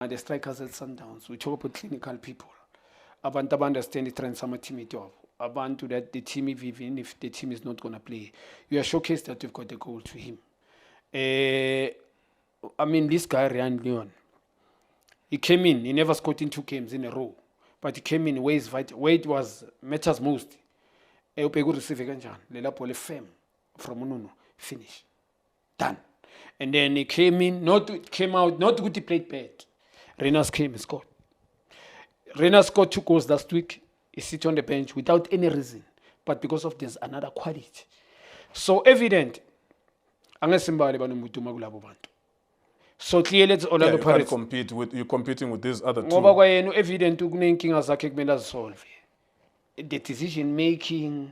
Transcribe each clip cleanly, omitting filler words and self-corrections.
the strikers at Sundowns, we talk about clinical people. Abantu understand the trend sama team itself. Abantu that the team, even if the team is not going to play, you are showcased that you've got a goal to him. I mean, this guy, Ryan Leon, he came in, he never scored in 2 games in a row, but he came in where it was matters most. Upegu receive kanjani, lela ball firm from Ununo, finish, done. And then he came in, not good, he played bad. Renas came and scored. Renas scored 2 goals last week. He sits on the bench without any reason, but because of this another quality. So evident. So clearly it's Orlando Pirates. You're competing with these other two. Ngoba kwayena evident ukunenkinga zakhe kumele azisolve. The decision making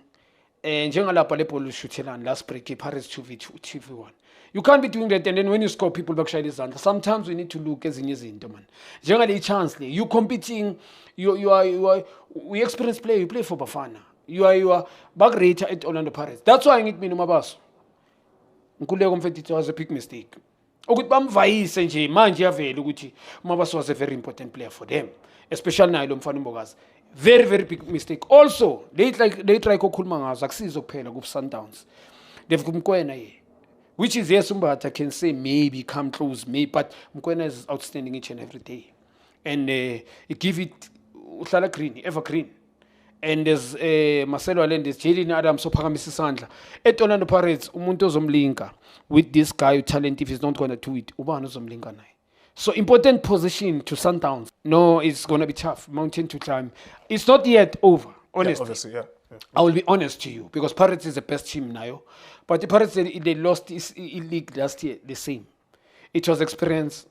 njengalapha le ball ushuthelana last break Pirates 2v1. You can't be doing that and then when you score people bakushaya izandla. Sometimes we need to look ezinye izinto man. Njengale chance le you competing we experience play, you play for Bafana. You are back rater at Orlando Pirates. That's why ngithi mina Mabaso. Nkululeko mfethu it was a big mistake. Ukuthi bamvayise nje manje yavela ukuthi Mabaso was a very important player for them, especially nayo lo mfana uMbokazi. Very very big mistake. Also they try ukukhuluma ngazo akusizo kuphela ku Sundowns. They've kumkwena here. Which is yes, Umbatha can say maybe come close, maybe, but Mkwena is outstanding each and every day. And he give it uhlala green, evergreen. And there's Marcelo Allendes, Jalen Adams, ophakamisa isandla. At Orlando Pirates, umuntu ozomlinka with this guy talent, if he's not going to do it, ubani ozomlinka naye. So important position to Sundowns. No, it's going to be tough, mountain to climb. It's not yet over, honestly. Yeah, obviously, yeah. I will be honest to you, because Pirates is the best team now. But the Pirates, they lost this league last year, the same. It was experience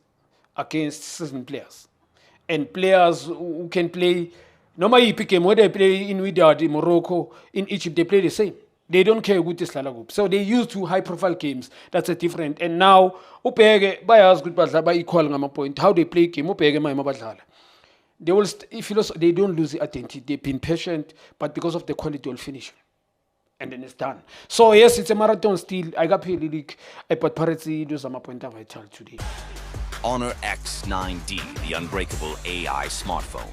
against seasoned players. And players who can play, normally you pick them, whether they play in Wydad, in Morocco, in Egypt, they play the same. They don't care who this Lala group. So they used to high-profile games. That's a different. And now, upege bayas good badla by equal ngama point. How they play game, upege ma badla. They will they don't lose the identity. They've been patient, but because of the quality, will finish. And then it's done. So yes, it's a marathon still. I got paid league, but Pirates do some point of vital today. Honor X9D, the unbreakable AI smartphone.